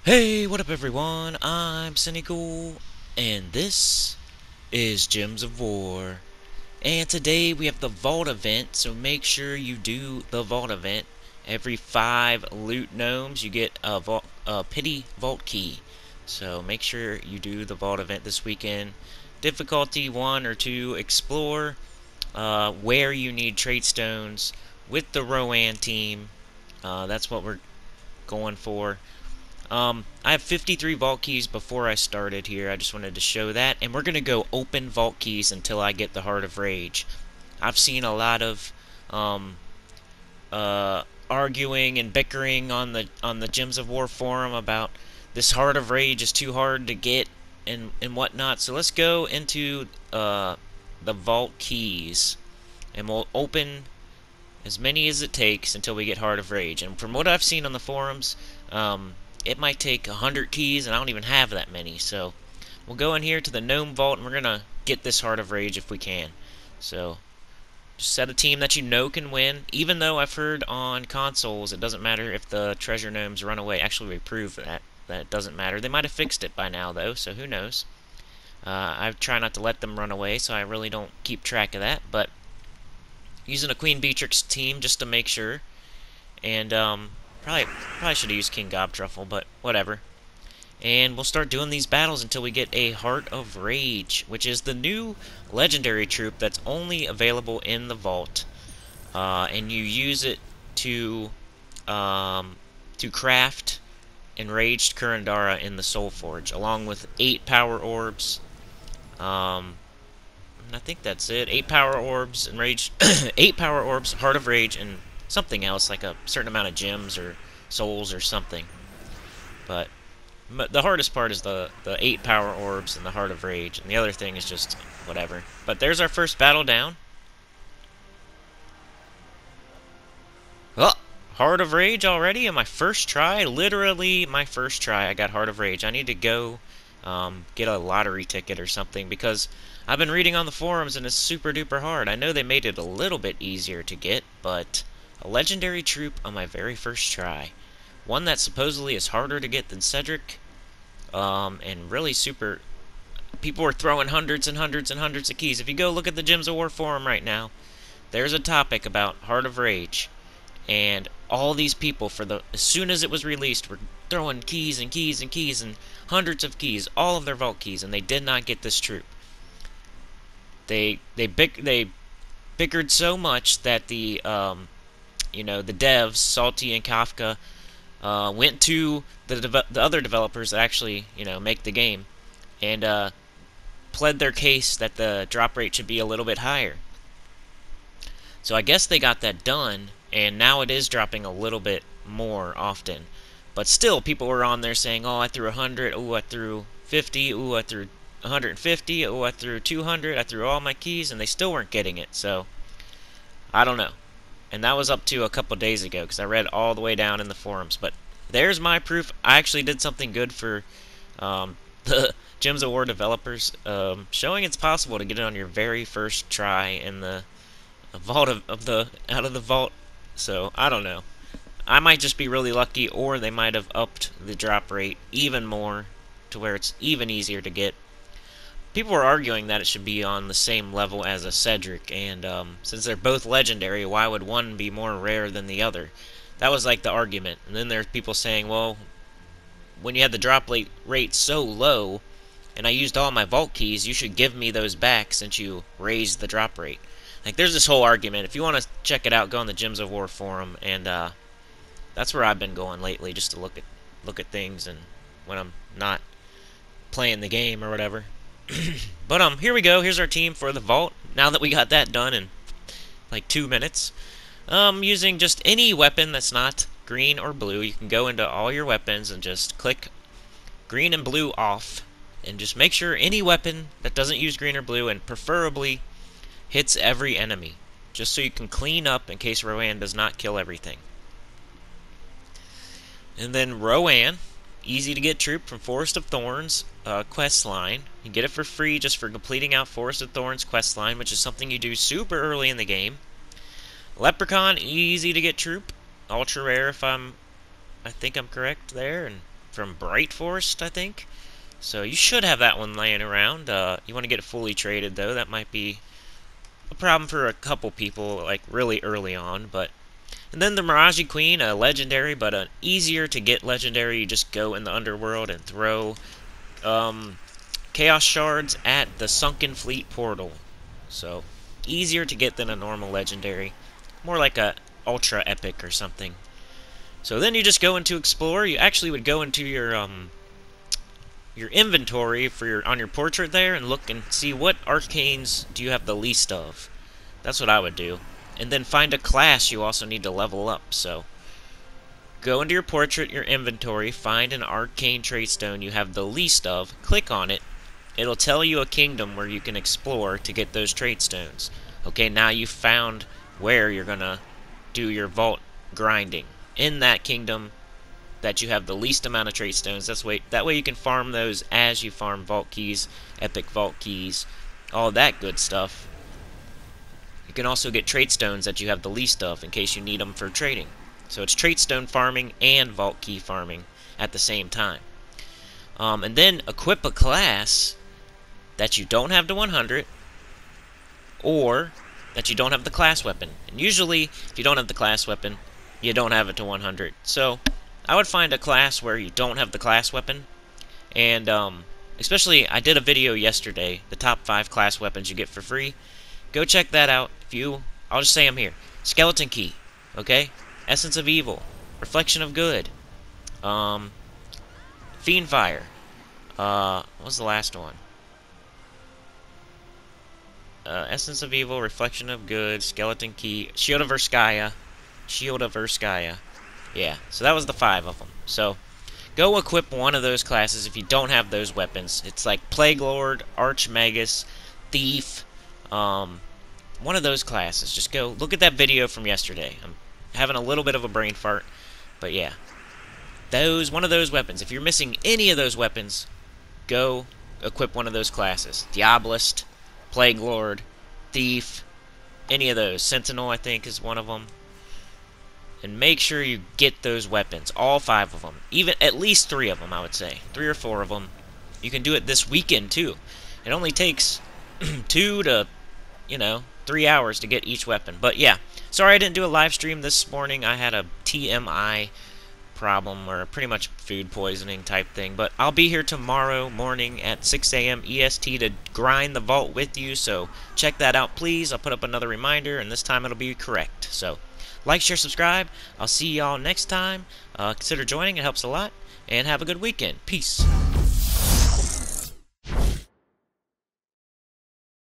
Hey, what up everyone? I'm Sinnycool, and this is Gems of War. And today we have the Vault event, so make sure you do the Vault event. Every 5 loot gnomes, you get a pity Vault key. So make sure you do the Vault event this weekend. Difficulty 1 or 2, explore where you need trait stones with the Rowan team. That's what we're going for. I have 53 vault keys before I started here. I just wanted to show that. And we're going to go open vault keys until I get the Heart of Rage. I've seen a lot of arguing and bickering on the Gems of War forum about this Heart of Rage is too hard to get and whatnot. So let's go into the vault keys. And we'll open as many as it takes until we get Heart of Rage. And from what I've seen on the forums, it might take 100 keys, and I don't even have that many. So we'll go in here to the Gnome Vault, and we're going to get this Heart of Rage if we can. So just set a team that you know can win. Even though I've heard on consoles it doesn't matter if the treasure gnomes run away. Actually, we proved that it doesn't matter. They might have fixed it by now, though, so who knows. I try not to let them run away, so I really don't keep track of that. But using a Queen Beatrix team just to make sure. And probably should have used King Gobtruffle, but whatever. And we'll start doing these battles until we get a Heart of Rage, which is the new legendary troop that's only available in the vault. And you use it to craft Enraged Kurandara in the Soulforge, along with 8 power orbs. I think that's it. 8 power orbs, Enraged, 8 power orbs, Heart of Rage, and something else, like a certain amount of gems or souls or something. But the hardest part is the 8 power orbs and the Heart of Rage, and the other thing is just whatever. But there's our first battle down. Oh, Heart of Rage already on my first try? Literally my first try, I got Heart of Rage. I need to go get a lottery ticket or something, because I've been reading on the forums and it's super duper hard. I know they made it a little bit easier to get, but a legendary troop on my very first try. One that supposedly is harder to get than Cedric, and really super... People are throwing hundreds and hundreds and hundreds of keys. If you go look at the Gems of War forum right now, there's a topic about Heart of Rage, and all these people, as soon as it was released, were throwing keys and keys and keys and hundreds of keys, all of their vault keys, and they did not get this troop. They bickered so much that the devs, Salty and Kafka, went to the other developers that actually make the game, and pled their case that the drop rate should be a little bit higher. So I guess they got that done, and now it is dropping a little bit more often. But still, people were on there saying, oh, I threw 100, oh, I threw 50, oh, I threw 150, oh, I threw 200, I threw all my keys, and they still weren't getting it. So I don't know. And that was up to a couple days ago, because I read all the way down in the forums. But there's my proof. I actually did something good for the Gems of War developers, showing it's possible to get it on your very first try in the vault out of the vault. So I don't know. I might just be really lucky, or they might have upped the drop rate even more to where it's even easier to get. People were arguing that it should be on the same level as a Cedric, and since they're both legendary, why would one be more rare than the other? That was like the argument. And then there's people saying, well, when you had the drop rate so low, and I used all my vault keys, you should give me those back since you raised the drop rate. Like, there's this whole argument. If you want to check it out, go on the Gems of War forum, and that's where I've been going lately, just to look at things, and when I'm not playing the game or whatever. But here we go. Here's our team for the vault. Now that we got that done in like 2 minutes, using just any weapon that's not green or blue. You can go into all your weapons and just click green and blue off, and just make sure any weapon that doesn't use green or blue, and preferably hits every enemy, just so you can clean up in case Rowan does not kill everything. And then Rowan, easy to get troop from Forest of Thorns quest line. You get it for free just for completing out Forest of Thorns quest line, which is something you do super early in the game. Leprechaun, easy to get troop, ultra rare if I think I'm correct there, and from Bright Forest, I think. So you should have that one laying around. You want to get it fully traded, though. That might be a problem for a couple people, like, really early on. And then the Mirage Queen, a legendary, but an easier to get legendary. You just go in the underworld and throw Chaos Shards at the Sunken Fleet portal. So, easier to get than a normal legendary. More like a ultra epic or something. So then you just go into explore. You actually would go into your inventory for on your portrait there and look and see what arcanes do you have the least of. That's what I would do. And then find a class you also need to level up. So go into your portrait, your inventory, find an arcane trait stone you have the least of, click on it. It'll tell you a kingdom where you can explore to get those trait stones. Okay, now you've found where you're gonna do your vault grinding. In that kingdom that you have the least amount of trait stones. That way you can farm those as you farm vault keys, epic vault keys, all that good stuff. You can also get trait stones that you have the least of in case you need them for trading. So it's trait stone farming and vault key farming at the same time. And then equip a class that you don't have to 100 or that you don't have the class weapon. And usually, if you don't have the class weapon, you don't have it to 100. So I would find a class where you don't have the class weapon. And especially, I did a video yesterday, the top 5 class weapons you get for free. Go check that out. I'll just say them here. Skeleton Key, okay? Essence of Evil, Reflection of Good, Fiend Fire. What was the last one? Essence of Evil, Reflection of Good, Skeleton Key, Shield of Urskaya. Yeah, so that was the 5 of them. So go equip one of those classes if you don't have those weapons. It's like Plague Lord, Archmagus, Thief, one of those classes. Just go look at that video from yesterday. I'm having a little bit of a brain fart, but yeah. One of those weapons. If you're missing any of those weapons, go equip one of those classes. Diabolist, Plague Lord, Thief, any of those. Sentinel, I think, is one of them. And make sure you get those weapons. All 5 of them. Even at least 3 of them, I would say. 3 or 4 of them. You can do it this weekend, too. It only takes 2 to, 3 hours to get each weapon. But, yeah. Sorry I didn't do a live stream this morning. I had a TMI problem, or pretty much food poisoning type thing. But I'll be here tomorrow morning at 6 a.m. EST to grind the vault with you. So check that out, please. I'll put up another reminder, and this time it'll be correct. So like, share, subscribe. I'll see y'all next time. Consider joining. It helps a lot. And have a good weekend. Peace.